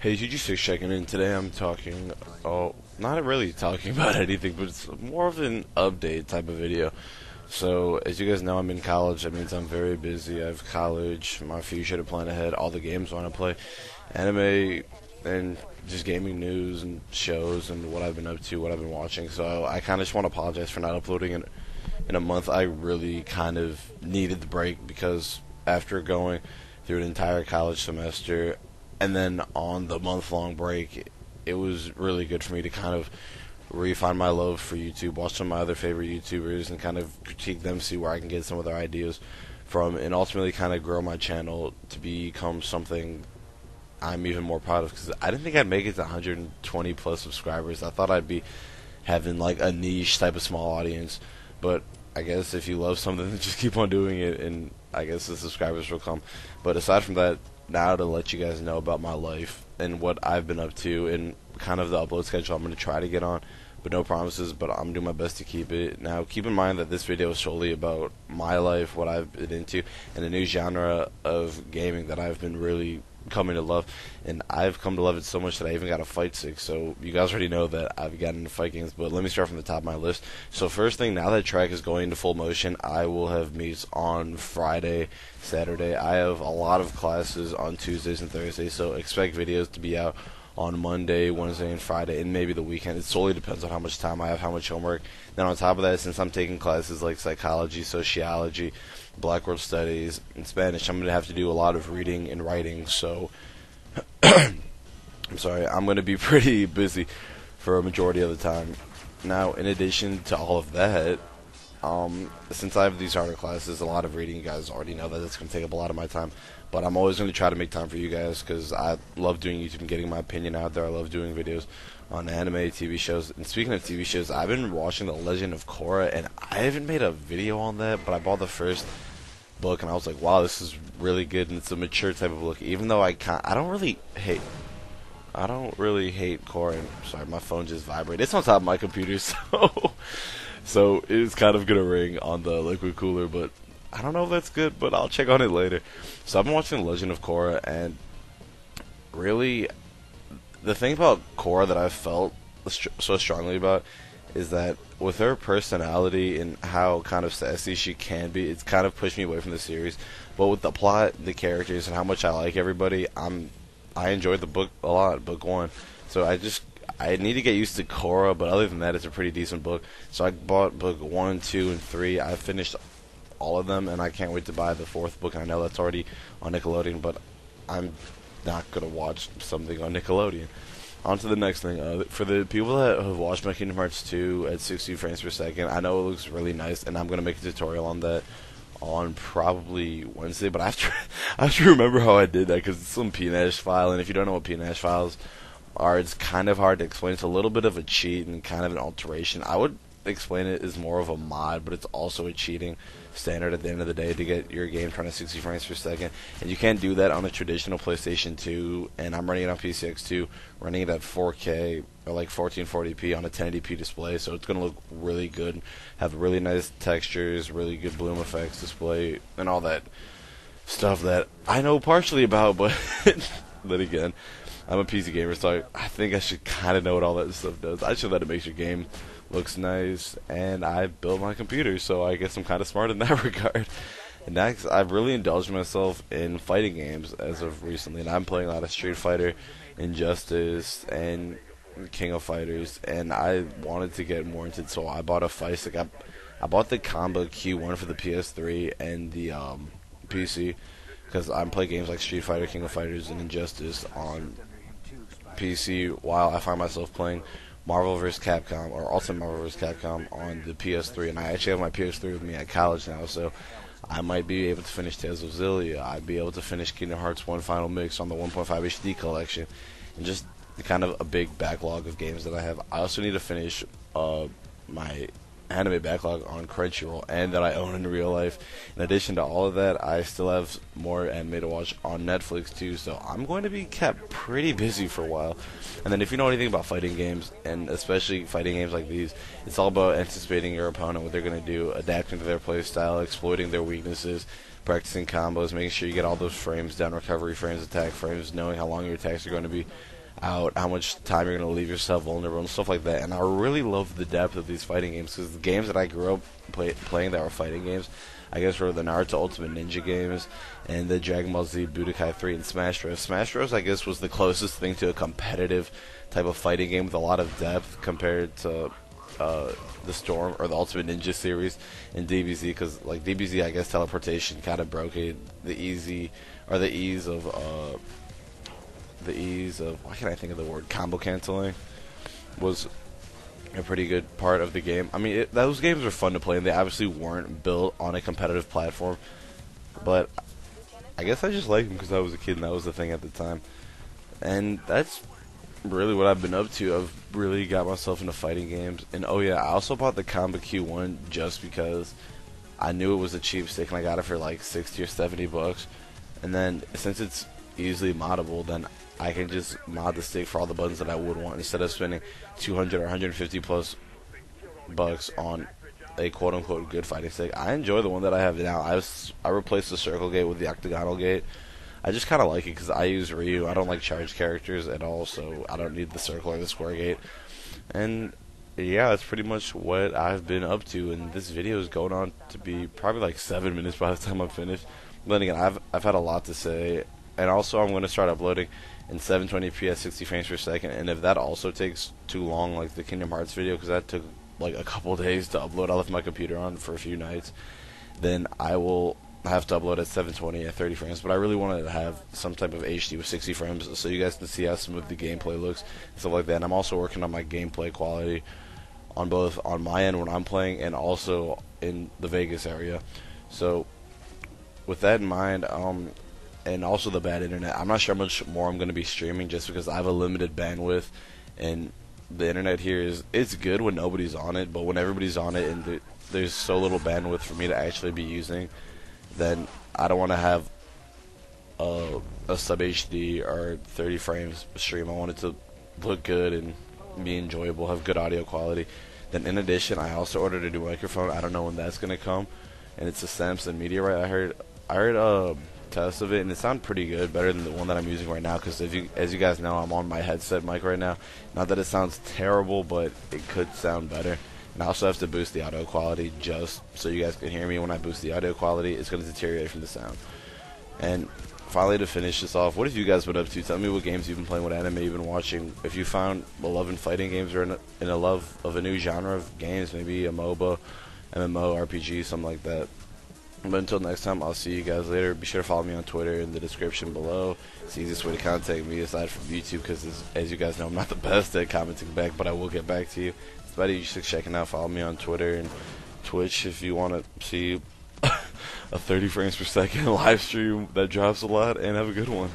Hey, GG6 checking in. Today I'm talking, not really talking about anything, but it's more of an update type of video. So, as you guys know, I'm in college. That means I'm very busy. I have college, my future to plan ahead, all the games I want to play, anime, and just gaming news and shows and what I've been up to, what I've been watching. So, I kind of just want to apologize for not uploading in a month. I really kind of needed the break because after going through an entire college semester, and then on the month-long break, it was really good for me to kind of refine my love for YouTube, watch some of my other favorite YouTubers, and kind of critique them, see where I can get some of their ideas from, and ultimately kind of grow my channel to become something I'm even more proud of. Because I didn't think I'd make it to 120 plus subscribers. I thought I'd be having like a niche type of small audience, but I guess if you love something, just keep on doing it, and I guess the subscribers will come. But aside from that, now to let you guys know about my life and what I've been up to and kind of the upload schedule I'm going to try to get on, but no promises, but I'm doing my best to keep it. Now, keep in mind that this video is solely about my life, what I've been into, and a new genre of gaming that I've been really coming to love, and I've come to love it so much that I even got a fight stick. So you guys already know that I've gotten into fight games, but let me start from the top of my list. So first thing, now that track is going into full motion, I will have meets on Friday, Saturday. I have a lot of classes on Tuesdays and Thursdays, so expect videos to be out on Monday, Wednesday, and Friday, and maybe the weekend. It solely depends on how much time I have, how much homework. Then on top of that, since I'm taking classes like psychology, sociology, Black World Studies, and Spanish, I'm going to have to do a lot of reading and writing, so I'm sorry, I'm going to be pretty busy for a majority of the time. Now, in addition to all of that, since I have these harder classes, a lot of reading, you guys already know that it's going to take up a lot of my time, but I'm always going to try to make time for you guys, because I love doing YouTube and getting my opinion out there. I love doing videos on anime, TV shows, and speaking of TV shows, I've been watching The Legend of Korra, and I haven't made a video on that, but I bought the first book, and I was like, wow, this is really good, and it's a mature type of book, even though I don't really hate Korra. And sorry, my phone just vibrated. It's on top of my computer, so it's kind of gonna ring on the liquid cooler, but I don't know if that's good, but I'll check on it later. So I've been watching Legend of Korra, and really, the thing about Korra that I felt so strongly about is that with her personality and how kind of sassy she can be, it's kind of pushed me away from the series. But with the plot, the characters, and how much I like everybody, I enjoyed the book a lot, book one. So I need to get used to Korra, but other than that, it's a pretty decent book. So I bought book 1, 2, and 3. I finished all of them, and I can't wait to buy the fourth book. And I know that's already on Nickelodeon, but I'm not going to watch something on Nickelodeon. On to the next thing. For the people that have watched my Kingdom Hearts 2 at 60 frames per second, I know it looks really nice, and I'm going to make a tutorial on that on probably Wednesday, but I have to remember how I did that, because it's some PNash file, and if you don't know what PNash files are, it's kind of hard to explain. It's a little bit of a cheat and kind of an alteration. I would explain it as more of a mod, but it's also a cheating standard at the end of the day to get your game trying to 60 frames per second, and you can't do that on a traditional PlayStation 2, and I'm running it on PCX2, running it at 4K or like 1440p on a 1080p display, so it's going to look really good, have really nice textures, really good bloom effects display, and all that stuff that I know partially about, but then again, I'm a PC gamer, so I think I should kind of know what all that stuff does. I should let it make your game looks nice, and I built my computer, so I guess I'm kind of smart in that regard. And next, I've really indulged myself in fighting games as of recently, and I'm playing a lot of Street Fighter, Injustice, and King of Fighters, and I wanted to get more into it, so I bought a fight stick. I bought the Combo Q1 for the PS3 and the PC, because I'm playing games like Street Fighter, King of Fighters, and Injustice on PC, while I find myself playing Marvel vs. Capcom, or Ultimate Marvel vs. Capcom on the PS3, and I actually have my PS3 with me at college now, so I might be able to finish Tales of Xillia, I'd be able to finish Kingdom Hearts 1 Final Mix on the 1.5 HD collection, and just kind of a big backlog of games that I have. I also need to finish my anime backlog on Crunchyroll, and that I own in real life. In addition to all of that, I still have more anime to watch on Netflix too, so I'm going to be kept pretty busy for a while. And then if you know anything about fighting games, and especially fighting games like these, it's all about anticipating your opponent, what they're going to do, adapting to their play style, exploiting their weaknesses, practicing combos, making sure you get all those frames down, recovery frames, attack frames, knowing how long your attacks are going to be out, how much time you're going to leave yourself vulnerable, and stuff like that. And I really love the depth of these fighting games, because the games that I grew up playing that were fighting games, I guess, were the Naruto Ultimate Ninja games and the Dragon Ball Z Budokai 3 and Smash Bros. Smash Bros, I guess, was the closest thing to a competitive type of fighting game with a lot of depth compared to the Storm or the Ultimate Ninja series in DBZ, because like DBZ, I guess teleportation kind of broke it. The ease of why can't I think of the word, combo canceling was a pretty good part of the game. I mean, those games were fun to play, and they obviously weren't built on a competitive platform, but I guess I just liked them because I was a kid and that was the thing at the time. And that's really what I've been up to. I've really got myself into fighting games. And oh yeah, I also bought the Combo Q1 just because I knew it was a cheap stick, and I got it for like 60 or 70 bucks. And then since it's easily moddable, then I can just mod the stick for all the buttons that I would want instead of spending 200 or 150 plus bucks on a quote-unquote good fighting stick. I enjoy the one that I have now. I replaced the circle gate with the octagonal gate. I just kind of like it because I use Ryu. I don't like charge characters at all, so I don't need the circle or the square gate. And yeah, that's pretty much what I've been up to. And this video is going on to be probably like 7 minutes by the time I'm finished. But then again, I've had a lot to say, and also I'm going to start uploading in 720p at 60 frames per second. And if that also takes too long, like the Kingdom Hearts video, because that took like a couple days to upload, I left my computer on for a few nights, then I will have to upload at 720 at 30 frames. But I really wanted to have some type of HD with 60 frames so you guys can see how smooth the gameplay looks and stuff like that. And I'm also working on my gameplay quality on both on my end when I'm playing and also in the Vegas area. So with that in mind, and also the bad internet, I'm not sure how much more I'm going to be streaming just because I have a limited bandwidth, and the internet here it's good when nobody's on it, but when everybody's on it and there's so little bandwidth for me to actually be using, then I don't want to have a sub HD or 30 frames stream. I want it to look good and be enjoyable, have good audio quality. Then in addition, I also ordered a new microphone. I don't know when that's going to come, and it's a Samson Meteorite. I heard tests of it, and it sounded pretty good, better than the one that I'm using right now, because as you guys know, I'm on my headset mic right now. Not that it sounds terrible, but it could sound better. And I also have to boost the audio quality just so you guys can hear me. When I boost the audio quality, it's going to deteriorate from the sound. And finally, to finish this off, what have you guys been up to? Tell me what games you've been playing, what anime you've been watching. If you found a love in fighting games or in a love of a new genre of games, maybe a MOBA, MMO, RPG, something like that. But until next time, I'll see you guys later. Be sure to follow me on Twitter in the description below. It's the easiest way to contact me aside from YouTube, because as you guys know, I'm not the best at commenting back, but I will get back to you. It's about you just checking out. Follow me on Twitter and Twitch if you want to see a 30 frames per second live stream that drops a lot, and have a good one.